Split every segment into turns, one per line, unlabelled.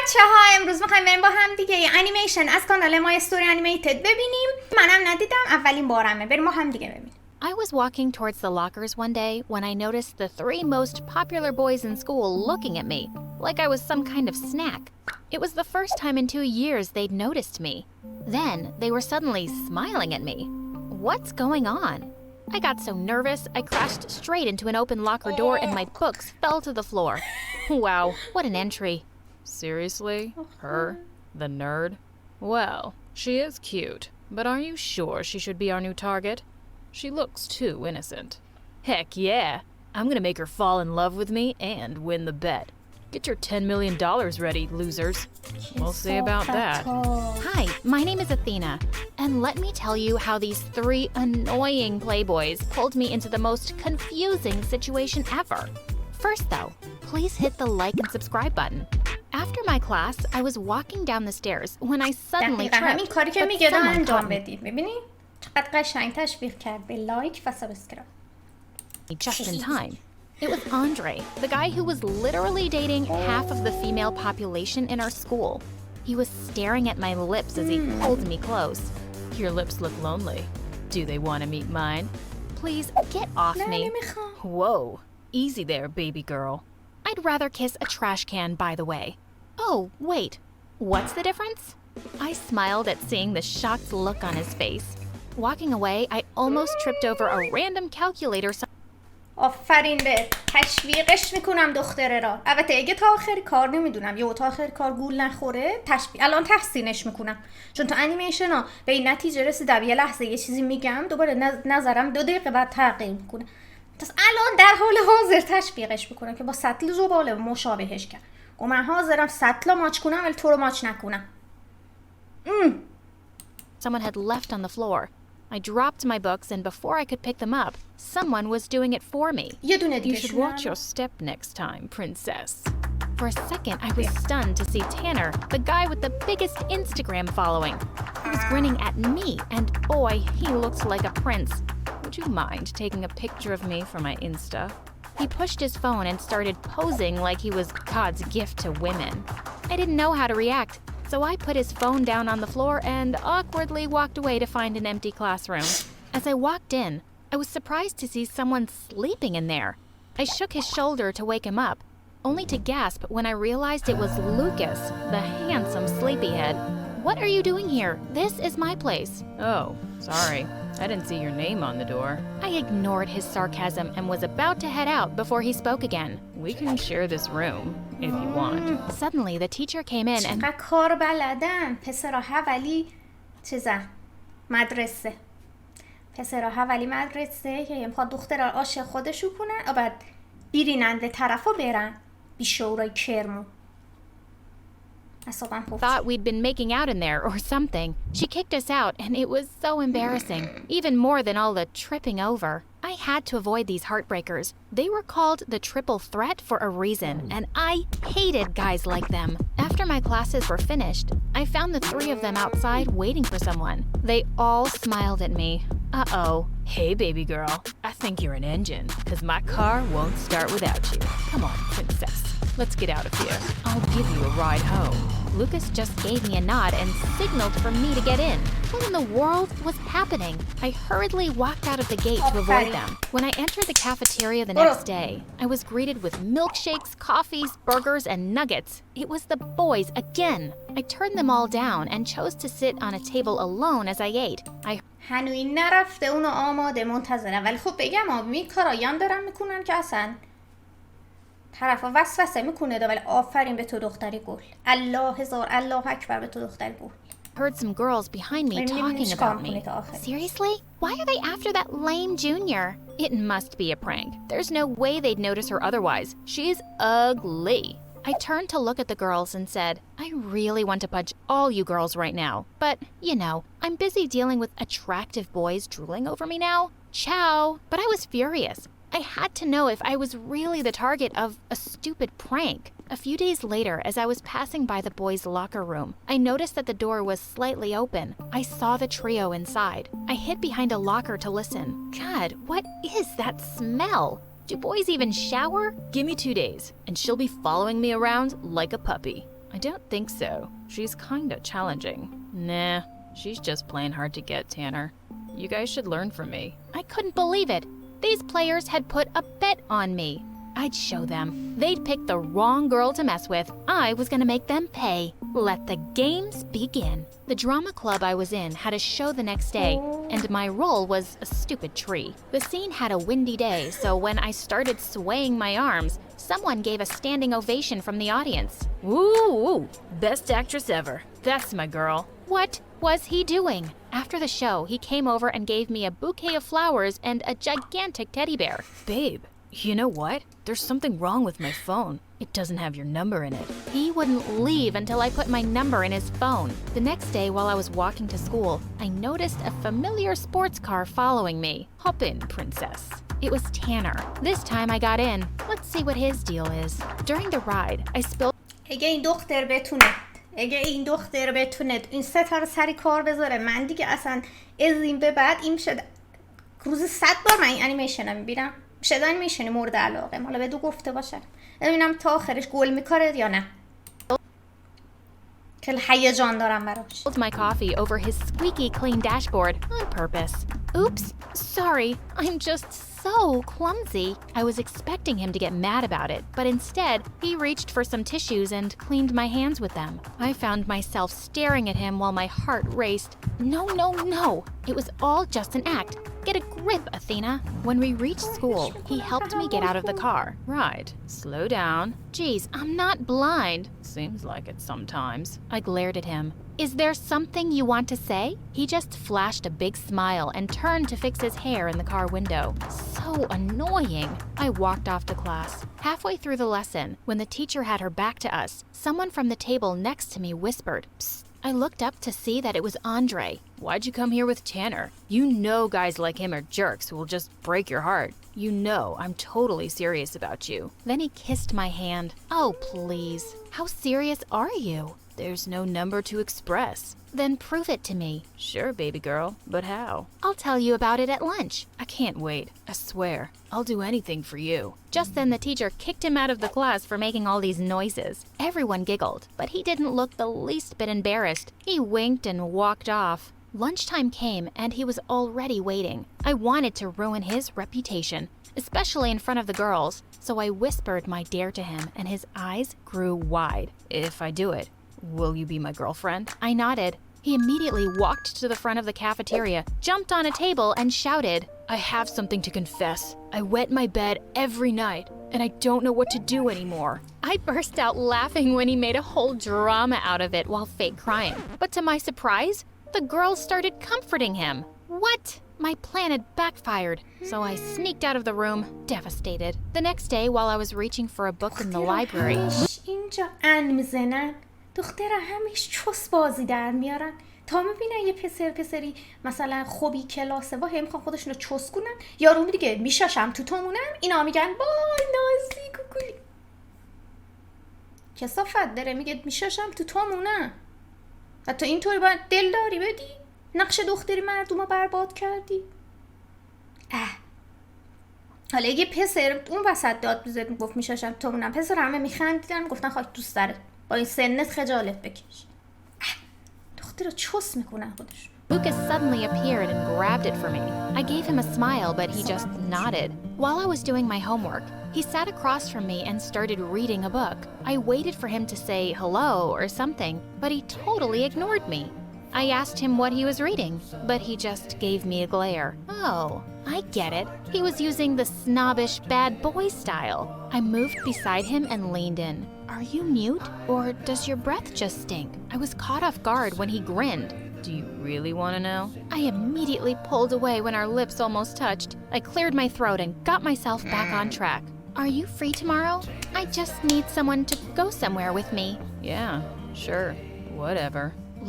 بچه‌ها امروز می‌خوایم بریم با هم دیگه یه انیمیشن از کانال ما استوری انیمیتد ببینیم. منم ندیدم، اولین بارمه. بریم با هم دیگه ببینیم.
I was walking towards the lockers one day when I noticed the three most popular boys in school looking at me, like I was some kind of snack. It was the first time in 2 years they'd noticed me. Then they were suddenly smiling at me. What's going on? I got so nervous, I crashed straight into an open locker door and my books fell to the floor. Wow, what an entry.
Seriously? Her? The nerd? Well, she is cute, but are you sure she should be our new target? She looks too innocent. Heck yeah! I'm gonna make her fall in love with me and win the bet. Get your $10 million ready, losers. We'll see about that.
Hi, my name is Athena, and let me tell you how these three annoying playboys pulled me into the most confusing situation ever. First though, please hit the like and subscribe button. After my class, I was walking down the stairs when I suddenly
دقیقاً همین
tripped,
کاری که
but
میگه رو
someone
انجام
caught me
بدید. ببینید چقدر قشنگ تشویق کرد به لایک و سابسکرایب.
just in time. It was Andre, the guy who was literally dating half of the female population in our school. He was staring at my lips as he pulled me close.
Your lips look lonely. Do they want to meet mine?
Please get off
نه
me.
نمیخوام.
Whoa. Easy there, baby girl.
I'd rather kiss a trash can, by the way. Oh, wait. What's the difference? I smiled at seeing the shocked look on his face. Walking away, I almost tripped over a random calculator.
آفرین به تشویقش میکنم دختره را. البته اگه تا آخر کار نمیدونم یا تا آخر کار گول نخوره الان تحسینش میکنم، چون تو انیمیشن ها به این نتیجه رسیدم یه لحظه یه چیزی میگم دوباره نظرم 2 دقیقه بعد تغییر میکنه. پس الان در حال حاضر تشویقش میکنم که با سطل زباله مشابهش کرد. و من حاضرم سطل ماچ کنم ولی تو رو ماچ نکنم.
Someone had left on the floor. I dropped my books, and before I could pick them up, someone was doing it for me.
یه دونه
You
دیگه
should watch your step next time, princess.
For a second, I was stunned to see Tanner, the guy with the biggest Instagram following. He was grinning at me, and boy, he looked like a prince.
Would you mind taking a picture of me for my Insta?
He pushed his phone and started posing like he was God's gift to women. I didn't know how to react, so I put his phone down on the floor and awkwardly walked away to find an empty classroom. As I walked in, I was surprised to see someone sleeping in there. I shook his shoulder to wake him up, only to gasp when I realized it was Lucas, the handsome sleepyhead. What are you doing here? This is my place.
Oh, sorry. I didn't see your name on the door.
I ignored his sarcasm and was about to head out before he spoke again.
We can share this room, if you want.
Suddenly, the teacher came in and
چقدر کار بلدن پسرا حولی مدرسه. پسرا حولی مدرسه که میخواد دخترها عاشق خودشو کنن و بعد بیریننده طرفا برن بیشورای کرمو.
thought we'd been making out in there or something. She kicked us out, and it was so embarrassing, even more than all the tripping over. I had to avoid these heartbreakers. They were called the triple threat for a reason, and I hated guys like them. After my classes were finished, I found the 3 of them outside waiting for someone. They all smiled at me. Uh-oh.
Hey, baby girl. I think you're an engine, because my car won't start without you. Come on, princess. Let's get out of here. I'll give you a ride home.
Lucas just gave me a nod and signaled for me to get in. What in the world was happening? I hurriedly walked out of the gate to avoid them. When I entered the cafeteria the next day, I was greeted with milkshakes, coffees, burgers, and nuggets. It was the boys again. I turned them all down and chose to sit on a table alone as I ate.
هنوی نرفته اونو آماده منتظرم، ولی خب بگم آبی کارایان دارن میکنن که اصلا طرفا وسوسه میکنه ولی آفرین به تو دختری گل. الله هزار الله اکبر به تو دختری گل.
Heard some girls behind me talking about me. Seriously? Why are they after that lame junior? It must be a prank. There's no way they'd notice her otherwise. She's ugly. I turned to look at the girls and said, I really want to punch all you girls right now. But, you know, I'm busy dealing with attractive boys drooling over me now. Ciao. But I was furious. I had to know if I was really the target of a stupid prank. A few days later, as I was passing by the boys' locker room, I noticed that the door was slightly open. I saw the trio inside. I hid behind a locker to listen. God, what is that smell? Do boys even shower?
Give me 2 days, and she'll be following me around like a puppy. I don't think so. She's kinda challenging. Nah, she's just playing hard to get, Tanner. You guys should learn from me.
I couldn't believe it. These players had put a bet on me. I'd show them. They'd picked the wrong girl to mess with. I was gonna make them pay. Let the games begin. The drama club I was in had a show the next day, and my role was a stupid tree. The scene had a windy day, so when I started swaying my arms, someone gave a standing ovation from the audience.
Woo! Best actress ever. That's my girl.
What was he doing? After the show, he came over and gave me a bouquet of flowers and a gigantic teddy bear.
Babe, you know what? There's something wrong with my phone. It doesn't have your number in it.
He wouldn't leave until I put my number in his phone. The next day, while I was walking to school, I noticed a familiar sports car following me.
Hop in, princess.
It was Tanner. This time I got in. Let's see what his deal is. During the ride, I spilled...
اگه این دختر بتونه این ستاره سری کار بذاره، من دیگه اصلا از این به بعد این شد روز 100 بار من این انیمیشن رو میبینم. شد انیمیشنی مورد علاقه، حالا بدو گفته باشم ببینم تا آخرش گل میکاره یا نه. که هیجان دارم براش.
My coffee over his squeaky clean dashboard on purpose. Oops, sorry, I'm just so clumsy. I was expecting him to get mad about it, but instead, he reached for some tissues and cleaned my hands with them. I found myself staring at him while my heart raced. No. It was all just an act. Get a grip, Athena. When we reached school, he helped me get out of the car.
Right. Slow down.
Geez, I'm not blind.
Seems like it sometimes.
I glared at him. Is there something you want to say? He just flashed a big smile and turned to fix his hair in the car window. So annoying. I walked off to class. Halfway through the lesson, when the teacher had her back to us, someone from the table next to me whispered, "Psst." I looked up to see that it was Andre.
Why'd you come here with Tanner? You know guys like him are jerks who will just break your heart. You know I'm totally serious about you.
Then he kissed my hand. Oh, please. How serious are you?
There's no number to express.
Then prove it to me.
Sure, baby girl, but how?
I'll tell you about it at lunch.
I can't wait. I swear. I'll do anything for you.
Just then the teacher kicked him out of the class for making all these noises. Everyone giggled, but he didn't look the least bit embarrassed. He winked and walked off. Lunchtime came and he was already waiting. I wanted to ruin his reputation, especially in front of the girls, so I whispered my dare to him and his eyes grew wide.
If I do it, will you be my girlfriend?
I nodded. He immediately walked to the front of the cafeteria, jumped on a table, and shouted,
I have something to confess. I wet my bed every night, and I don't know what to do anymore.
I burst out laughing when he made a whole drama out of it while fake crying. But to my surprise, the girls started comforting him. What? My plan had backfired, so I sneaked out of the room, devastated. The next day, while I was reaching for a book in the library...
دختر همیش چوس بازی در میارن تا میبینن یه پسری مثلا خوبی کلاسه و هم میخوان خودشونو چوس کنن یارو میگه میشاشم تو تامونم اینا میگن وای نازی کوکولی کسافت داره میگه میشاشم تو تامونم حتی اینطوری باید دل داری بدی نقش دختری مردمو برباد کردی حالا یه پسر اون وسط داد بزد میگفت میشاشم تو تامونم پسر همه میخندیدن گفتن خاک دوست داره با این سنت خجالت بکش دختر رو چوس میکنن خودش
Lucas suddenly appeared and grabbed it for me. I gave him a smile, but he just nodded. While I was doing my homework, he sat across from me and started reading a book. I waited for him to say hello or something, but he totally ignored me. I asked him what he was reading, but he just gave me a glare. Oh, I get it. He was using the snobbish bad boy style. I moved beside him and leaned in. Are you mute, or does your breath just stink? I was caught off guard when he grinned.
Do you really want to know?
I immediately pulled away when our lips almost touched. I cleared my throat and got myself back on track. Are you free tomorrow? I just need someone to go somewhere with me.
Yeah, sure. Whatever.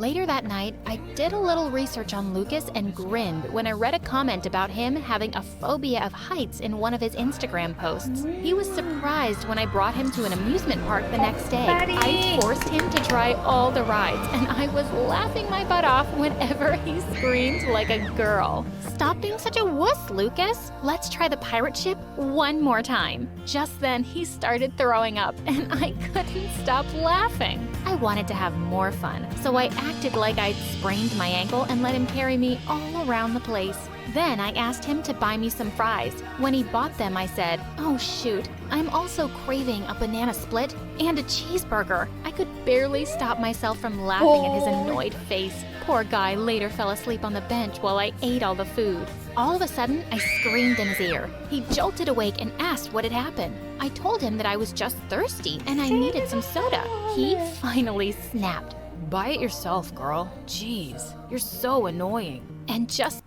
Later that night, I did a little research on Lucas and grinned when I read a comment about him having a phobia of heights in one of his Instagram posts. He was surprised when I brought him to an amusement park the next day. I forced him to try all the rides, and I was laughing my butt off whenever he screamed like a girl. Stop being such a wuss, Lucas. Let's try the pirate ship one more time. Just then, he started throwing up, and I couldn't stop laughing. I wanted to have more fun, so I acted like I'd sprained my ankle and let him carry me all around the place. Then I asked him to buy me some fries. When he bought them, I said, "Oh shoot, I'm also craving a banana split and a cheeseburger." I could barely stop myself from laughing at his annoyed face. Poor guy later fell asleep on the bench while I ate all the food. All of a sudden, I screamed in his ear. He jolted awake and asked what had happened. I told him that I was just thirsty and I needed some soda. He finally snapped.
Buy it yourself, girl. Jeez, you're so annoying.
And just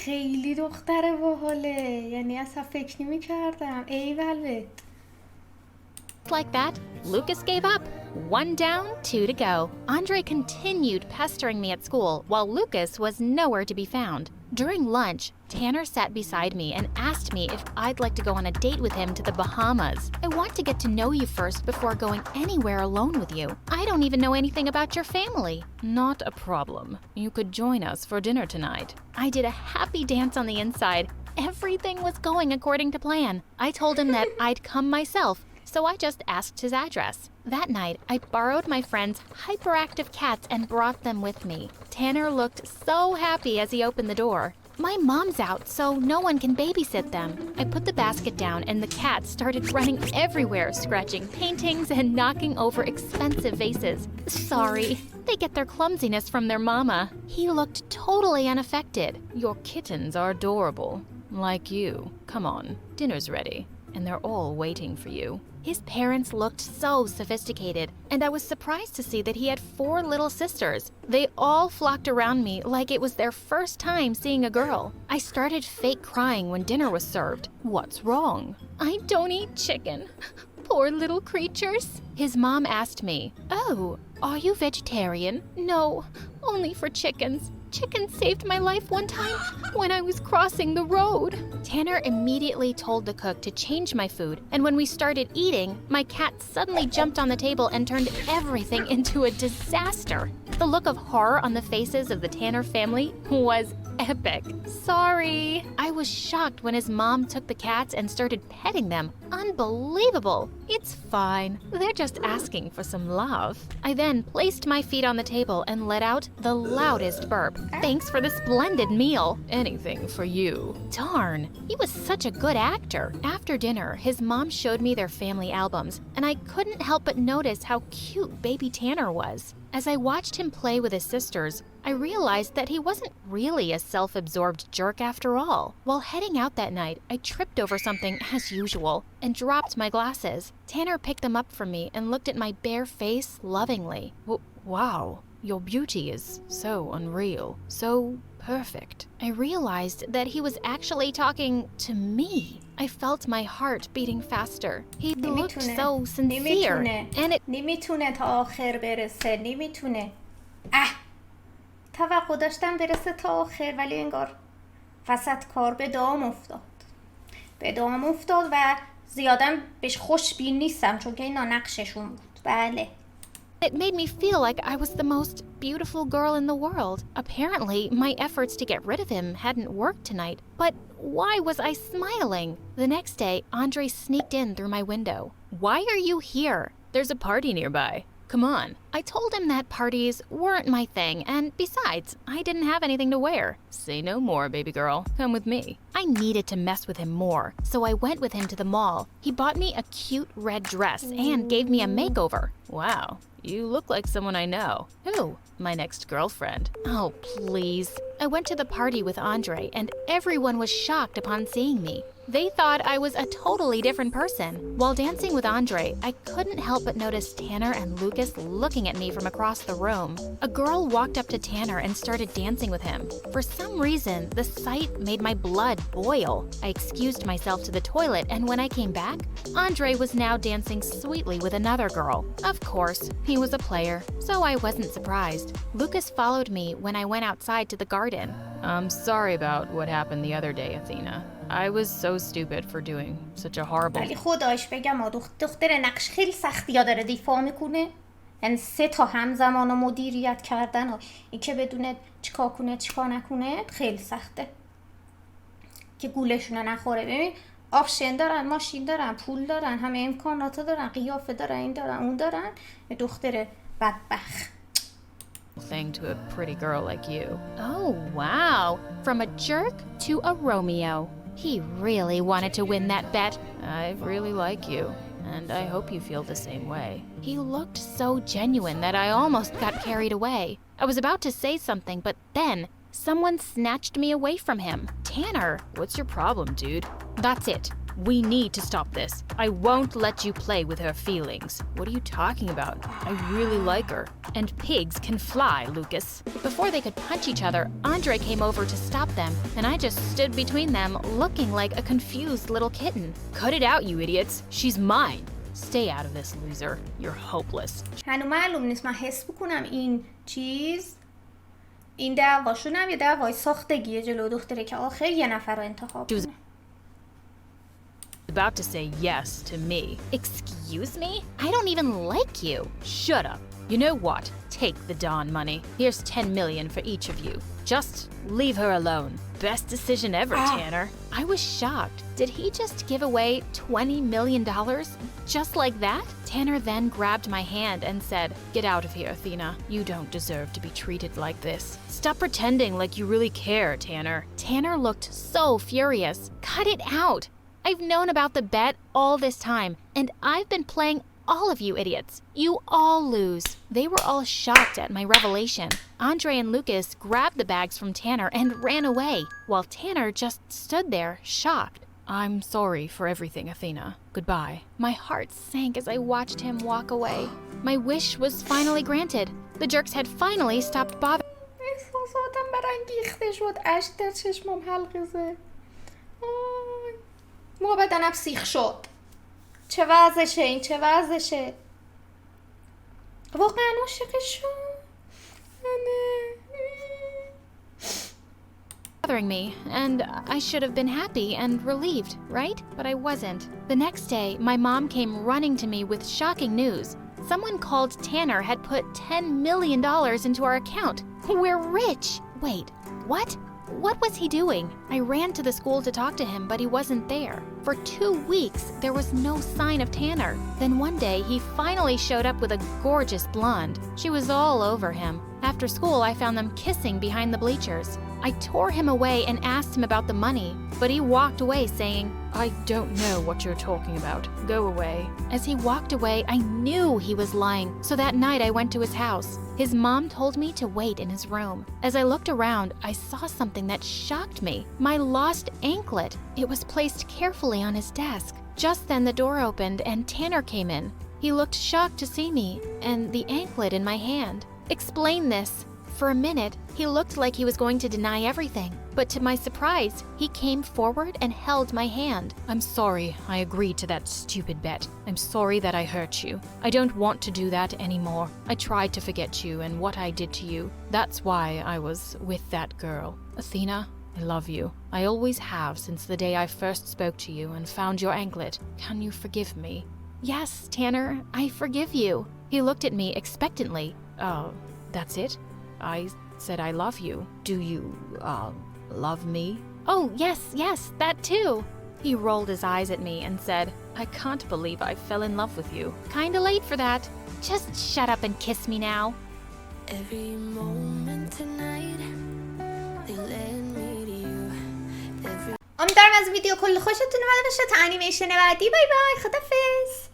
خیلی دختر باحاله. یعنی اصلا فکر نمی کردم. ایول.
like that, Lucas gave up. 1 down, 2 to go. Andre continued pestering me at school while Lucas was nowhere to be found. During lunch, Tanner sat beside me and asked me if I'd like to go on a date with him to the Bahamas. I want to get to know you first before going anywhere alone with you. I don't even know anything about your family.
Not a problem. You could join us for dinner tonight.
I did a happy dance on the inside. Everything was going according to plan. I told him that I'd come myself, so I just asked his address. That night, I borrowed my friend's hyperactive cats and brought them with me. Tanner looked so happy as he opened the door. My mom's out, so no one can babysit them. I put the basket down and the cats started running everywhere, scratching paintings and knocking over expensive vases. Sorry, they get their clumsiness from their mama. He looked totally unaffected.
Your kittens are adorable. Like you. Come on, dinner's ready. And they're all waiting for you.
His parents looked so sophisticated, and I was surprised to see that he had 4 little sisters. They all flocked around me like it was their first time seeing a girl. I started fake crying when dinner was served.
What's wrong?
I don't eat chicken. Poor little creatures. His mom asked me, "Oh, are you vegetarian?" "No, only for chickens. Chicken saved my life one time when I was crossing the road." Tanner immediately told the cook to change my food, and when we started eating, my cat suddenly jumped on the table and turned everything into a disaster. The look of horror on the faces of the Tanner family was epic. Sorry. I was shocked when his mom took the cats and started petting them. Unbelievable. It's fine. They're just asking for some love. I then placed my feet on the table and let out the loudest burp. Thanks for the splendid meal.
Anything for you.
Darn, he was such a good actor. After dinner, his mom showed me their family albums, and I couldn't help but notice how cute baby Tanner was. As I watched him play with his sisters, I realized that he wasn't really a self-absorbed jerk after all. While heading out that night, I tripped over something as usual and dropped my glasses. Tanner picked them up from me and looked at my bare face lovingly.
Wow, your beauty is so unreal, so perfect.
I realized that he was actually talking to me. I felt my heart beating faster. He looked so sincere, and it
نمیتونه تا آخر برسه. نمیتونه. توقع داشتم برسه تا آخر، ولی انگار وسط کار به دام افتاد و زیادم بهش خوشبین نیستم، چون که اینا نقششون بود. بله.
It made me feel like I was the most beautiful girl in the world. Apparently, my efforts to get rid of him hadn't worked tonight. But why was I smiling? The next day, Andre sneaked in through my window. "Why are you here?"
There's a party nearby. Come on.
I told him that parties weren't my thing, and besides, I didn't have anything to wear.
Say no more, baby girl. Come with me.
I needed to mess with him more, so I went with him to the mall. He bought me a cute red dress and gave me a makeover.
Wow, you look like someone I know.
Who?
My next girlfriend.
Oh, please. I went to the party with Andre, and everyone was shocked upon seeing me. They thought I was a totally different person. While dancing with Andre, I couldn't help but notice Tanner and Lucas looking at me from across the room. A girl walked up to Tanner and started dancing with him. For some reason, the sight made my blood boil. I excused myself to the toilet, and when I came back, Andre was now dancing sweetly with another girl. Of course, he was a player, so I wasn't surprised. Lucas followed me when I went outside to the garden.
I'm sorry about what happened the other day, Athena. I was so stupid for doing such a horrible...
ولی خدایش بگم دختر نقش خیلی سختی ها داره دیفا میکنه. یعنی 3 تا همزمان و مدیریت کردن و این که بدونه چیکار کنه چیکار نکنه خیلی سخته. که گولشونه نخوره. ببین آپشن دارن، ماشین دارن، پول دارن، همه امکانات دارن، قیافه دارن، این دارن، اون دارن. دختر بدبخت.
Thing to a pretty girl like you.
Oh, wow. From a jerk to a Romeo. He really wanted to win that bet.
I really like you, and I hope you feel the same way.
He looked so genuine that I almost got carried away. I was about to say something, but then someone snatched me away from him. Tanner.
What's your problem, dude?
That's it.
We need to stop this. I won't let you play with her feelings. What are you talking about? I really like her.
And pigs can fly, Lucas. Before they could punch each other, Andre came over to stop them, and I just stood between them, looking like a confused little kitten.
Cut it out, you idiots. She's mine. Stay out of this, loser. You're hopeless.
هنوز معلوم نیست. من حس بکنم این دعواشون هم یه دعوای ساختگیه جلو دختره که آخر یه نفر رو انتخاب کنه.
About to say yes to me.
Excuse me? I don't even like you.
Shut up. You know what? Take the Dawn money. Here's 10 million for each of you. Just leave her alone. Best decision ever, Tanner.
I was shocked. Did he just give away $20 million? Just like that? Tanner then grabbed my hand and said,
Get out of here, Athena. You don't deserve to be treated like this. Stop pretending like you really care, Tanner.
Tanner looked so furious. Cut it out. I've known about the bet all this time, and I've been playing all of you idiots. You all lose. They were all shocked at my revelation. Andre and Lucas grabbed the bags from Tanner and ran away, while Tanner just stood there, shocked.
I'm sorry for everything, Athena. Goodbye.
My heart sank as I watched him walk away. My wish was finally granted. The jerks had finally stopped bothering.
احساساتم برانگیخته شد. اشک در چشمم حلقه زد. موقع بدنم سیخ شد. چه وضعشه این؟ چه وضعشه؟ واقعا عاشقشم.
Bothering me, and I should have been happy and relieved, right? But I wasn't. The next day, my mom came running to me with shocking news. Someone called Tanner had put $10 million into our account. We're rich! Wait, what? What was he doing? I ran to the school to talk to him, but he wasn't there. For 2 weeks, there was no sign of Tanner. Then one day, he finally showed up with a gorgeous blonde. She was all over him. After school, I found them kissing behind the bleachers. I tore him away and asked him about the money, but he walked away saying,
I don't know what you're talking about. Go away.
As he walked away, I knew he was lying, so that night I went to his house. His mom told me to wait in his room. As I looked around, I saw something that shocked me. My lost anklet. It was placed carefully on his desk. Just then the door opened and Tanner came in. He looked shocked to see me and the anklet in my hand. Explain this. For a minute, he looked like he was going to deny everything. But to my surprise, he came forward and held my hand.
I'm sorry I agreed to that stupid bet. I'm sorry that I hurt you. I don't want to do that anymore. I tried to forget you and what I did to you. That's why I was with that girl. Athena, I love you. I always have since the day I first spoke to you and found your anklet. Can you forgive me?
Yes, Tanner, I forgive you. He looked at me expectantly.
Oh, that's it? I said I love you. Do you, love me?
Oh, yes, that too.
He rolled his eyes at me and said, I can't believe I fell in love with you.
Kinda late for that. Just shut up and kiss me now.
Every moment tonight, they led me to you.
امیدوارم از ویدیو کل خوشتون اومده باشه. تا انیمیشن بعدی. بای بای. خدافظ.